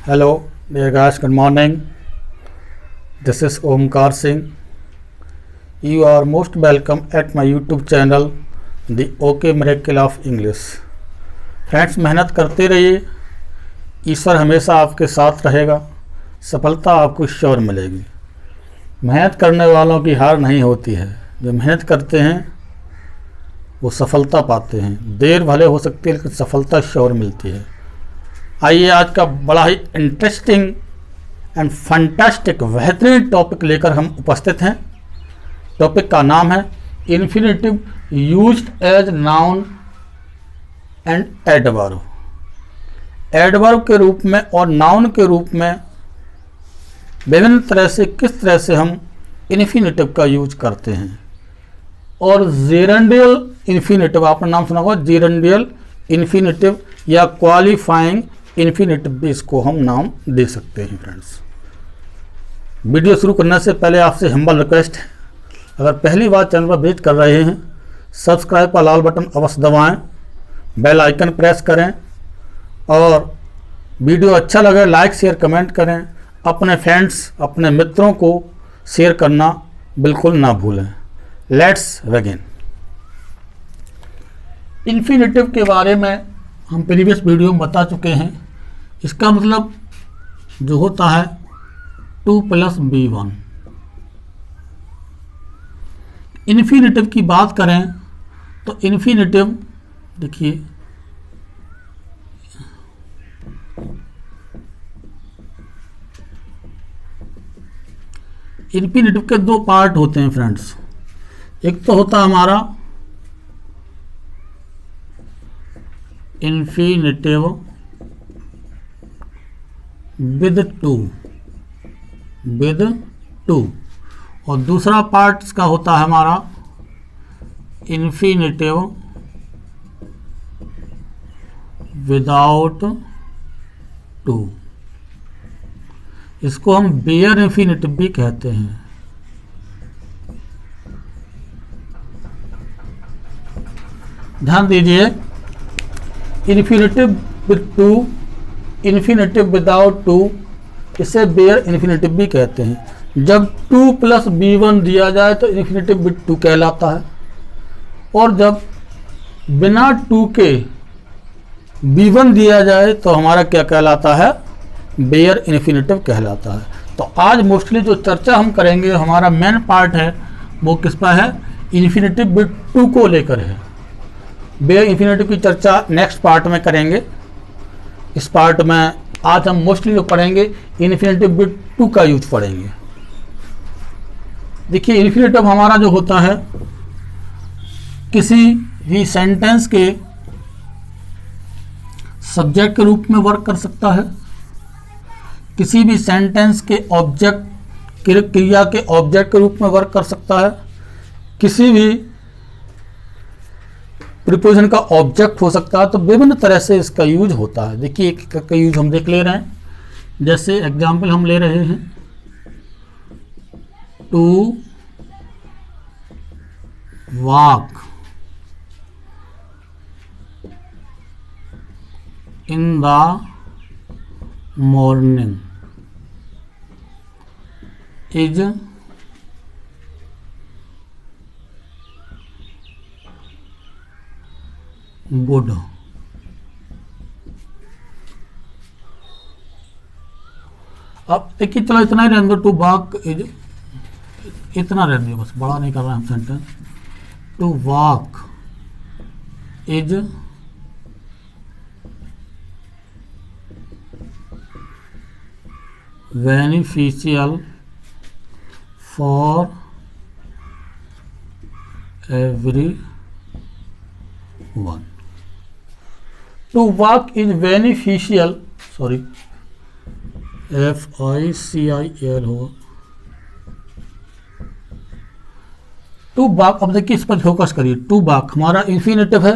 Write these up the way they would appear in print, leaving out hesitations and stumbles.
Hello, dear guys, good morning. This is Omkar Singh. You are most welcome at my YouTube channel, The OK Miracle of English. Friends, मेहनत करते रहिए, ईश्वर हमेशा आपके साथ रहेगा, सफलता आपको श्योर मिलेगी। मेहनत करने वालों की हार नहीं होती है, जो मेहनत करते हैं वो सफलता पाते हैं। देर भले हो सकती है लेकिन सफलता श्योर मिलती है। आइए आज का बड़ा ही इंटरेस्टिंग एंड फैंटास्टिक बेहतरीन टॉपिक लेकर हम उपस्थित हैं। टॉपिक का नाम है infinitive used as noun and adverb. Adverb के रूप में और नाउन के रूप में विभिन्न तरह से किस तरह से हम इन्फिनेटिव का यूज करते हैं। और जेरेंडियल इन्फिनेटिव, आपने नाम सुना होगा, जेरेंडियल इन्फिनेटिव या क्वालिफाइंग इन्फिनेटिव भी इसको हम नाम दे सकते हैं। फ्रेंड्स, वीडियो शुरू करने से पहले आपसे हम्बल रिक्वेस्ट है, अगर पहली बार चैनल पर विजिट कर रहे हैं, सब्सक्राइब का लाल बटन अवश्य दबाएं, बेल आइकन प्रेस करें और वीडियो अच्छा लगे लाइक शेयर कमेंट करें। अपने फ्रेंड्स, अपने मित्रों को शेयर करना बिल्कुल ना भूलें। Let's begin. इन्फिनेटिव के बारे में हम प्रीवियस वीडियो में बता चुके हैं। इसका मतलब जो होता है 2 + B1। इन्फिनेटिव की बात करें तो इन्फिनेटिव देखिए, इन्फिनेटिव के 2 पार्ट होते हैं फ्रेंड्स। एक तो होता है हमारा इन्फिनेटिव विद टू और दूसरा पार्ट इसका होता है हमारा इन्फिनेटिव विदाउट टू। इसको हम बेयर इन्फिनेटिव भी कहते हैं। ध्यान दीजिए, infinitive with to, infinitive without to, इसे बेयर इन्फिनेटिव भी कहते हैं। जब 2 + B1 दिया जाए तो इन्फिनेटिव विद टू कहलाता है, और जब बिना 2 के B1 दिया जाए तो हमारा क्या कहलाता है, बेयर इन्फिनेटिव कहलाता है। तो आज मोस्टली जो चर्चा हम करेंगे, हमारा मेन पार्ट है, वो किस पर है, इन्फिनेटिव विद टू को लेकर है। बेयर इन्फिनेटिव की चर्चा नेक्स्ट पार्ट में करेंगे। इस पार्ट में आज हम मोस्टली जो पढ़ेंगे इन्फिनेटिव विद टू का यूज पढ़ेंगे। देखिए, इन्फिनेटिव हमारा जो होता है किसी भी सेंटेंस के सब्जेक्ट के रूप में वर्क कर सकता है, किसी भी सेंटेंस के ऑब्जेक्ट, क्रिया के ऑब्जेक्ट के रूप में वर्क कर सकता है, किसी भी प्रीपोजिशन का ऑब्जेक्ट हो सकता है। तो विभिन्न तरह से इसका यूज होता है। देखिए, एक का यूज हम देख ले रहे हैं। जैसे एग्जाम्पल हम ले रहे हैं, to walk in the morning is good. अब देखिए, चलो इतना ही रहने दो, टू वॉक इज, इतना रहने दो, बस बड़ा नहीं कर रहे हम sentence. To walk is beneficial for everyone. To walk is beneficial, sorry FICIL होगा, टू वॉक। अब देखिए, इस पर फोकस करिए। टू वॉक हमारा इन्फिनेटिव है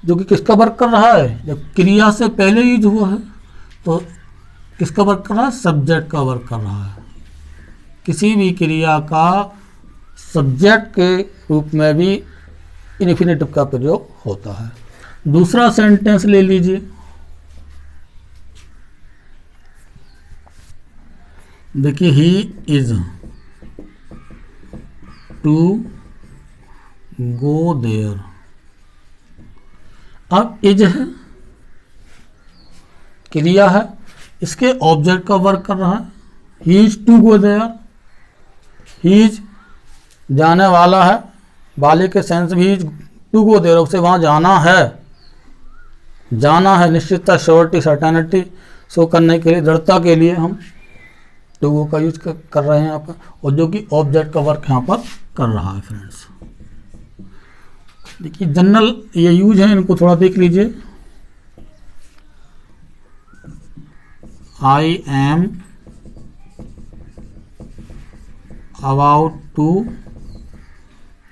जो कि किसका वर्क कर रहा है, जब क्रिया से पहले यूज हुआ है तो किसका वर्क कर रहा है, सब्जेक्ट का वर्क कर रहा है। किसी भी क्रिया का सब्जेक्ट के रूप में भी इन्फिनेटिव का प्रयोग होता है। दूसरा सेंटेंस ले लीजिए, देखिए he is to go there. अब इज है, क्रिया है, इसके ऑब्जेक्ट का वर्क कर रहा है। He is to go there, he is जाने वाला है, वाले के सेंस भी इज टू गो देयर, उसे वहाँ जाना है। जाना है निश्चितता, श्योरिटी, सर्टेनिटी शो करने के लिए, दृढ़ता के लिए हम टू गो का यूज कर रहे हैं यहाँ पर, और जो कि ऑब्जेक्ट का वर्क यहाँ पर कर रहा है फ्रेंड्स। देखिए जनरल ये यूज है, इनको थोड़ा देख लीजिए। I am about to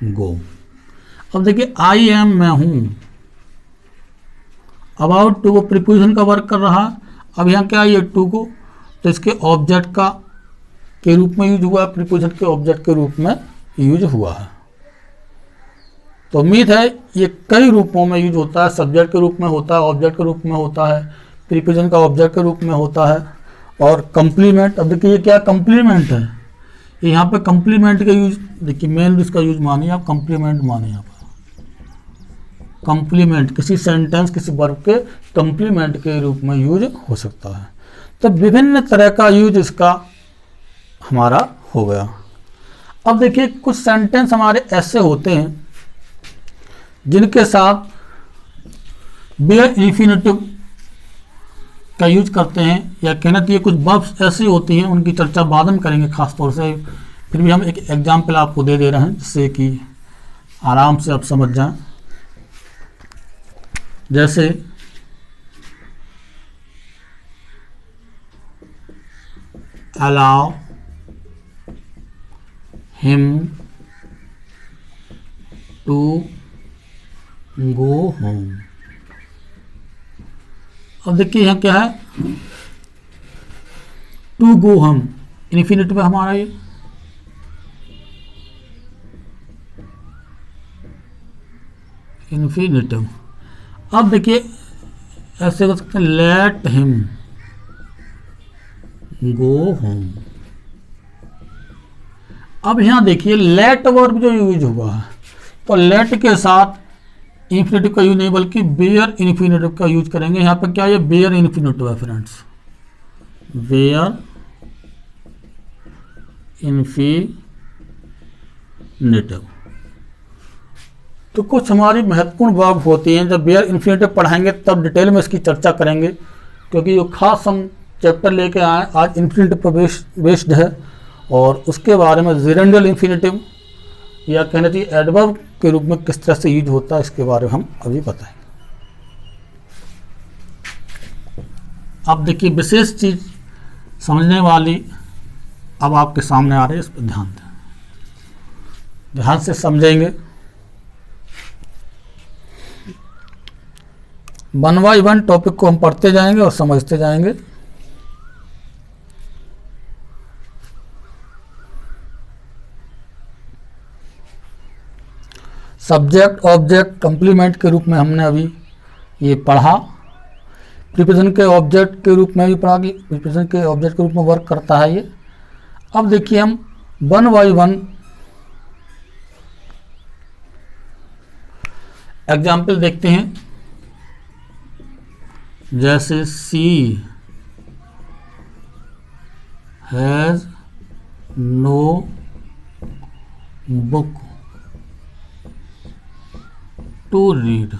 go. अब देखिए आई एम मैं हूं, अबाउट टू गो प्रीपोजिशन का वर्क कर रहा है। अब यहाँ क्या है, ये टू गो, तो इसके ऑब्जेक्ट का के रूप में यूज हुआ है, प्रीपोजिशन के ऑब्जेक्ट के रूप में यूज हुआ है। तो उम्मीद है ये कई रूपों में यूज होता है, सब्जेक्ट के रूप में होता है, ऑब्जेक्ट के रूप में होता है, प्रीपोजिशन का ऑब्जेक्ट के रूप में होता है, और कंप्लीमेंट। अब देखिए ये क्या कंप्लीमेंट है, यहाँ पे कंप्लीमेंट का यूज देखिए, मेन इसका यूज मानिए आप, कंप्लीमेंट मानिए यहाँ पर। कंप्लीमेंट किसी सेंटेंस, किसी वर्ब के कंप्लीमेंट के रूप में यूज हो सकता है। तो विभिन्न तरह का यूज इसका हमारा हो गया। अब देखिए कुछ सेंटेंस हमारे ऐसे होते हैं जिनके साथ बेयर इन्फिनेटिव का यूज करते हैं, या कहना चाहिए कुछ वर्ब्स ऐसी होती हैं, उनकी चर्चा बाद में करेंगे खास तौर से। फिर भी हम एक एग्जाम्पल आपको दे रहे हैं जिससे कि आराम से आप समझ जाएं। जैसे allow him to go home. अब देखिए यहाँ क्या है, टू गो होम इन्फिनिटिव है हमारा ये। इन्फिनिटिव। अब देखिए ऐसे हो सकते हैं, लेट हिम गो होम। अब यहां देखिए लेट वर्ब जो यूज हुआ है, तो लेट के साथ इन्फिनेटिव का यूज नहीं बल्कि बेयर इन्फिनेटिव का यूज करेंगे। यहां पर क्या है, बेयर इन्फिनेटिव है फ्रेंड्स, बेयर इन्फिनेटिव। तो कुछ हमारी महत्वपूर्ण वर्ब होती हैं, जब बेयर इन्फिनेटिव पढ़ाएंगे तब डिटेल में इसकी चर्चा करेंगे, क्योंकि जो खास हम चैप्टर लेके आए आज इन्फिनेटिव पर बेस्ड है, और उसके बारे में जेरेंडियल इन्फिनेटिव या कहना चाहिए एडवर्ब के रूप में किस तरह से यूज होता है, इसके बारे में हम अभी बताएंगे। अब देखिए विशेष चीज समझने वाली अब आपके सामने आ रही है, इस पर ध्यान दें, ध्यान से समझेंगे। 1 बाय 1 टॉपिक को हम पढ़ते जाएंगे और समझते जाएंगे। सब्जेक्ट ऑब्जेक्ट कंप्लीमेंट के रूप में हमने अभी ये पढ़ा। प्रीपोजिशन के ऑब्जेक्ट के रूप में भी पढ़ा कि प्रीपोजिशन के ऑब्जेक्ट के रूप में वर्क करता है ये। अब देखिए हम 1 बाय 1 एग्जाम्पल देखते हैं। जैसे she has no book to read.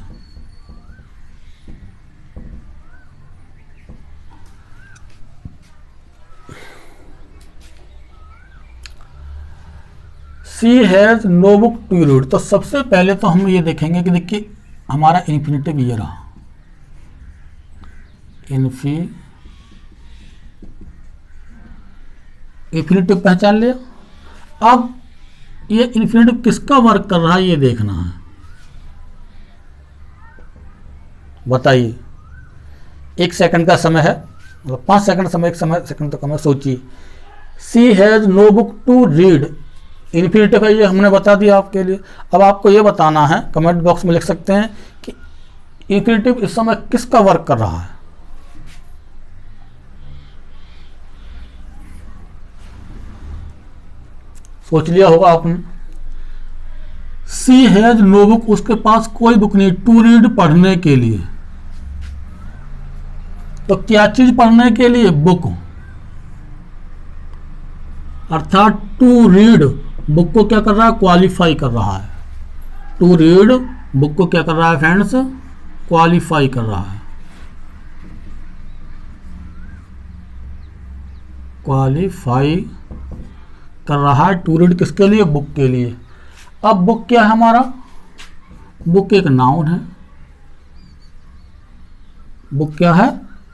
She has no book to read. तो सबसे पहले तो हम ये देखेंगे कि देखिए हमारा इन्फिनेटिव ये रहा, इन्फिनेटिव पहचान लिया। अब ये इन्फिनेटिव किसका वर्क कर रहा है ये देखना है। बताइए, 1 सेकंड का समय है, मतलब 5 सेकंड समय, 1 सेकंड तो कम है, सोचिए। She has no book to read, infinitive है ये, हमने बता दिया आपके लिए। अब आपको ये बताना है, कमेंट बॉक्स में लिख सकते हैं कि इन्फिनेटिव इस समय किसका वर्क कर रहा है। सोच लिया होगा आपने। सी हैज नो बुक, उसके पास कोई बुक नहीं, टू रीड पढ़ने के लिए। तो क्या चीज पढ़ने के लिए? बुक। अर्थात टू रीड बुक को क्या कर रहा है? क्वालिफाई कर रहा है। टू रीड बुक को क्या कर रहा है फ्रेंड्स? क्वालिफाई कर रहा है। क्वालिफाई कर रहा है टू रीड किसके लिए? बुक के लिए। अब बुक क्या है हमारा? बुक एक नाउन है। बुक क्या है?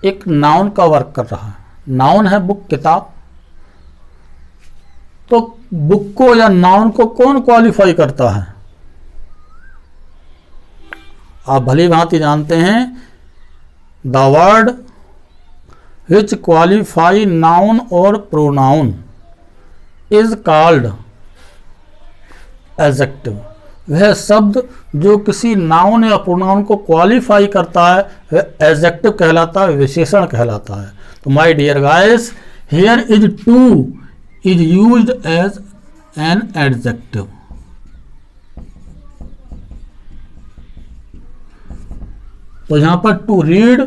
एक नाउन का वर्क कर रहा है। नाउन है बुक, किताब। तो बुक को या नाउन को कौन क्वालिफाई करता है? आप भली भांति जानते हैं, the word which qualify noun और प्रोनाउन इज कॉल्ड एडजेक्टिव। वह शब्द जो किसी नाउन या प्रोनाउन को क्वालिफाई करता है वह एडजेक्टिव कहलाता है, विशेषण कहलाता है। तो my dear guys, here is to is used as an adjective. तो यहां पर टू रीड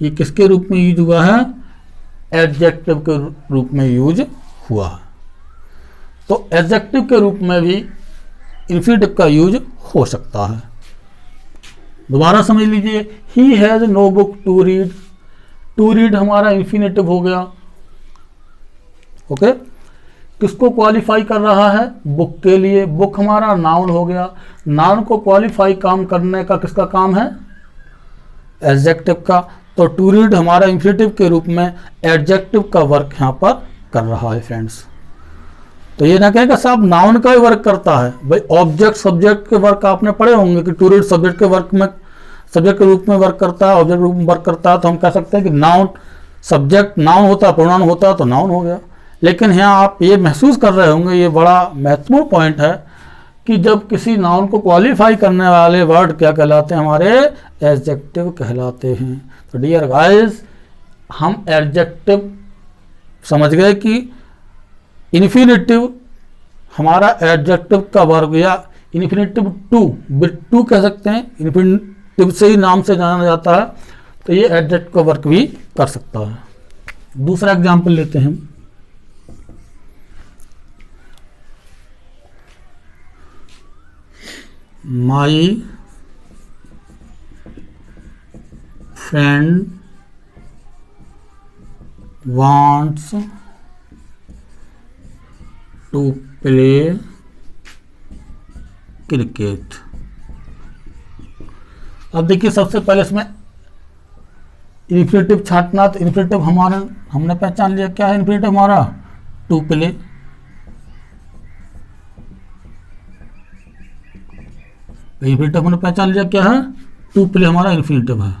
ये किसके रूप में यूज हुआ है? एडजेक्टिव के रूप में यूज हुआ है। तो एडजेक्टिव के रूप में भी इन्फिनिटिव का यूज हो सकता है। दोबारा समझ लीजिए, he has no book to read. To read हमारा इन्फिनिटिव हो गया। ओके, किसको क्वालिफाई कर रहा है? बुक के लिए। बुक हमारा नाउन हो गया। नाउन को क्वालिफाई काम करने का किसका काम है? एडजेक्टिव का। तो टू रीड हमारा इन्फिनिटिव के रूप में एडजेक्टिव का वर्क यहां पर कर रहा है फ्रेंड्स। तो ये ना कहेगा साहब नाउन का ही वर्क करता है। भाई ऑब्जेक्ट सब्जेक्ट के वर्क आपने पढ़े होंगे कि टू रीड सब्जेक्ट के वर्क में, सब्जेक्ट के रूप में वर्क करता है, ऑब्जेक्ट के रूप में वर्क करता है। तो हम कह सकते हैं कि नाउन सब्जेक्ट नाउन होता, प्रोनाउन होता तो नाउन हो गया। लेकिन यहाँ आप ये महसूस कर रहे होंगे, ये बड़ा महत्वपूर्ण पॉइंट है कि जब किसी नाउन को क्वालिफाई करने वाले वर्ड क्या कहलाते हैं? हमारे एडजेक्टिव कहलाते हैं। तो डियर गाइस, हम एडजेक्टिव समझ गए कि इन्फिनिटिव हमारा एडजेक्टिव का वर्ग या इन्फिनिटिव टू कह सकते हैं। इन्फिनिटिव से ही नाम से जाना जाता है। तो ये एडजेक्टिव का वर्क भी कर सकता है। दूसरा एग्जाम्पल लेते हैं। My friend wants to play cricket. अब देखिए, सबसे पहले इसमें इन्फिनिटिव छांटना। तो इन्फिनिटिव हमारा हमने पहचान लिया, क्या है इन्फिनिटिव हमारा? To play. इन्फिनिटिव हमने पहचान लिया, क्या है? टू प्ले हमारा इन्फिनिटिव है।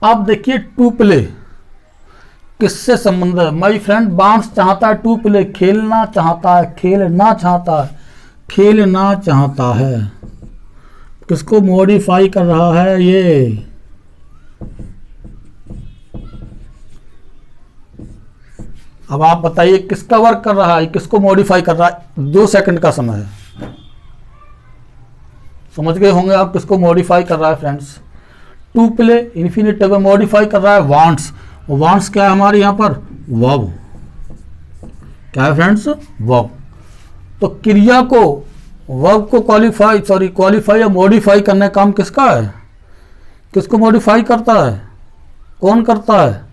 अब देखिए, टू प्ले किससे संबंध है? माई फ्रेंड वांट्स चाहता है, टू प्ले खेलना चाहता है, खेलना चाहता है, खेलना चाहता है। किसको मॉडिफाई कर रहा है? ये अब आप बताइए किसका वर्क कर रहा है? किसको मॉडिफाई कर रहा है? 2 सेकंड का समय है, समझ गए होंगे आप किसको मॉडिफाई कर रहा है फ्रेंड्स। टू प्ले इन्फिनिटिव में मॉडिफाई कर रहा है वांट्स। वांट्स क्या है हमारे यहाँ पर? वर्ब। क्या है फ्रेंड्स? वर्ब। तो क्रिया को, वर्ब को क्वालिफाई या मॉडिफाई करने का काम किसका है? किसको मॉडिफाई करता है? कौन करता है?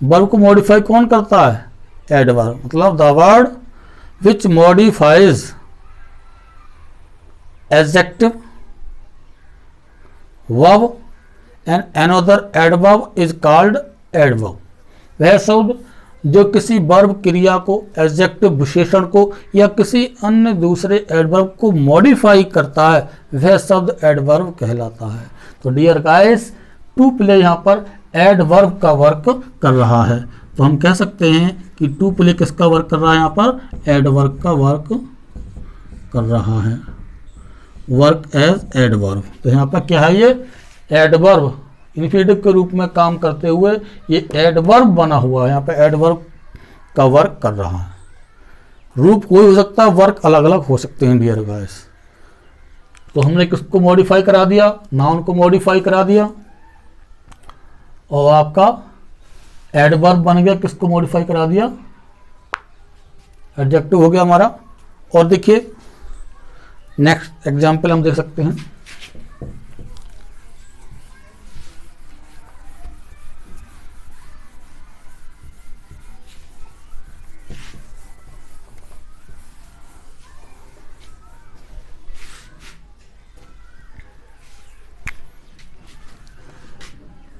वर्ब को मॉडिफाई कौन करता है? एडवर्ब। मतलब the word which modifies adjective verb and another adverb is called adverb. वह शब्द जो किसी वर्ब क्रिया को, एडजेक्टिव विशेषण को या किसी अन्य दूसरे एडवर्ब को मॉडिफाई करता है वह शब्द एडवर्ब कहलाता है। तो डियर गाइस, टू प्ले यहाँ पर एडवर्ब का वर्क कर रहा है। तो हम कह सकते हैं कि टू प्ले किसका वर्क कर रहा है? यहाँ पर एडवर्ब का वर्क कर रहा है। Work as adverb. तो यहाँ पर क्या है? ये एडवर्ब इन्फिनेटिव के रूप में काम करते हुए ये एडवर्ब बना हुआ है, यहाँ पे एडवर्ब का वर्क कर रहा है। रूप कोई हो सकता है, वर्क अलग अलग हो सकते हैं डियर गाइस। तो हमने किसको मॉडिफाई करा दिया, नाउन को मॉडिफाई करा दिया, और आपका एडवर्ब बन गया, किसको मॉडिफाई करा दिया, एडजेक्टिव हो गया हमारा। और देखिए नेक्स्ट एग्जाम्पल हम देख सकते हैं।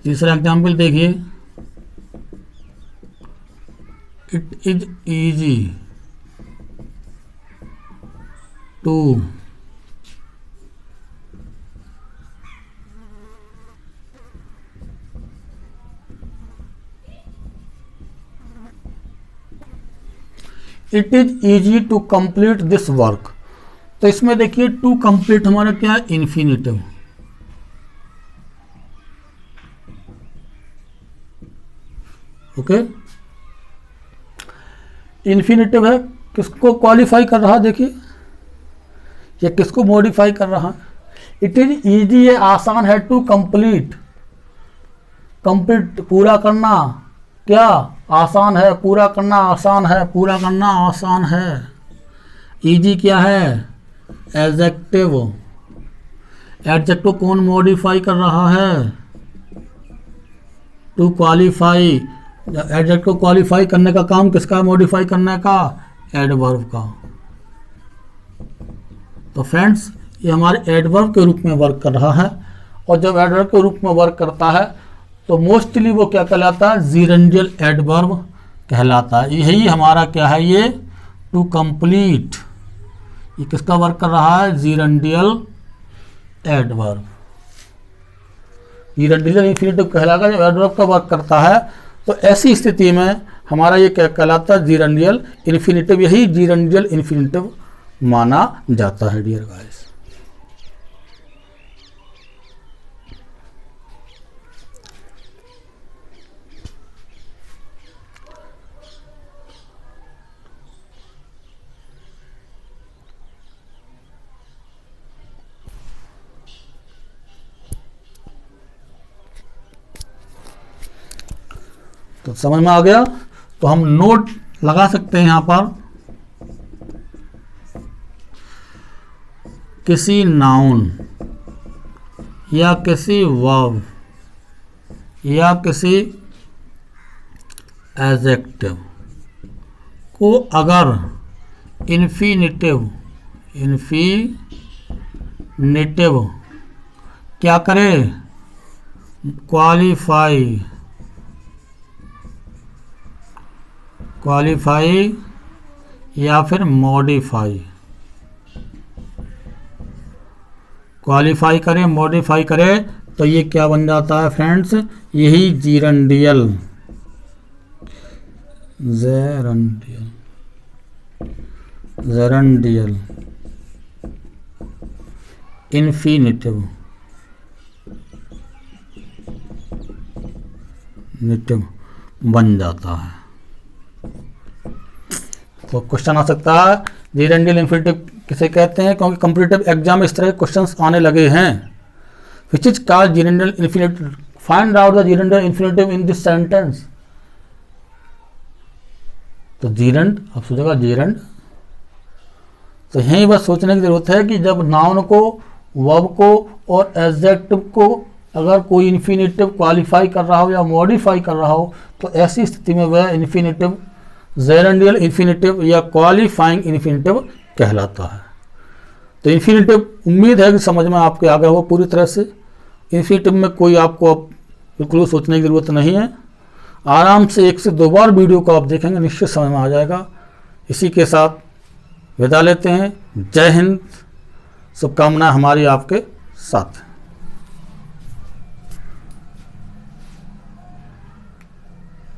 तीसरा एग्जाम्पल देखिए, it is easy to it is easy to complete this work. तो इसमें देखिए टू कंप्लीट हमारा क्या है, इन्फिनिटिव। ओके, इन्फिनिटिव है, किसको क्वालिफाई कर रहा है, देखिए ये किसको मॉडिफाई कर रहा है। इट इज ईजी, ये आसान है, टू कंप्लीट, कंप्लीट पूरा करना, क्या आसान है, पूरा करना आसान है, पूरा करना आसान है। ईजी क्या है, एडजेक्टिव। एडजेक्टिव कौन मॉडिफाई कर रहा है, टू क्वालिफाई। एडजेक्टिव को क्वालिफाई करने का काम किसका, मॉडिफाई करने का, एडवर्ब का। तो फ्रेंड्स ये हमारे एडवर्ब के रूप में वर्क कर रहा है, और जब एडवर्ब के रूप में वर्क करता है तो मोस्टली वो क्या कहलाता है, जीरेंडियल एडवर्ब कहलाता है। यही हमारा क्या है, ये टू कंप्लीट, ये किसका वर्क कर रहा है, जीरेंडियल एडवर्ब। जीरेंडियल इन्फिनिटिव कहलाएगा जब एडवर्ब का वर्क करता है। तो ऐसी स्थिति में हमारा ये क्या कहलाता है, जीरेंडियल इन्फिनिटिव। यही जीरेंडियल इन्फिनिटिव माना जाता है डियर गाइस। तो समझ में आ गया। तो हम नोट लगा सकते हैं यहाँ पर, किसी नाउन या किसी वर्ब या किसी एडजेक्टिव को अगर इन्फिनिटिव क्या करे, क्वालिफाई या फिर मॉडिफाई, क्वालिफाई करे, मॉडिफाई करे, तो ये क्या बन जाता है फ्रेंड्स, यही जीरेंडियल इन्फिनिटिव बन जाता है। तो क्वेश्चन आ सकता है जीरेंडियल इन्फिनिटिव किसे कहते हैं, क्योंकि कॉम्पिटिटिव एग्जाम में इस तरह के क्वेश्चंस आने लगे हैं। Which is called gerundial infinitive, find out the gerundial infinitive in this sentence. तो जीरेंड, अब सोचेगा जीरेंड, तो यही बस सोचने की जरूरत है कि जब नाउन को, वर्ब को और एडजेक्टिव को अगर कोई इन्फिनिटिव क्वालिफाई कर रहा हो या मॉडिफाई कर रहा हो, तो ऐसी स्थिति में वह इन्फिनिटिव जीरेंडियल इन्फिनिटिव या क्वालिफाइंग इन्फिनिटिव कहलाता है। तो इन्फिनिटिव उम्मीद है कि समझ में आपके आ गया हो पूरी तरह से। इन्फिनिटिव में कोई आपको अब बिल्कुल सोचने की ज़रूरत नहीं है, आराम से 1 से 2 बार वीडियो को आप देखेंगे, निश्चित समझ में आ जाएगा। इसी के साथ विदा लेते हैं। जय हिंद, शुभकामनाएं हमारी आपके साथ।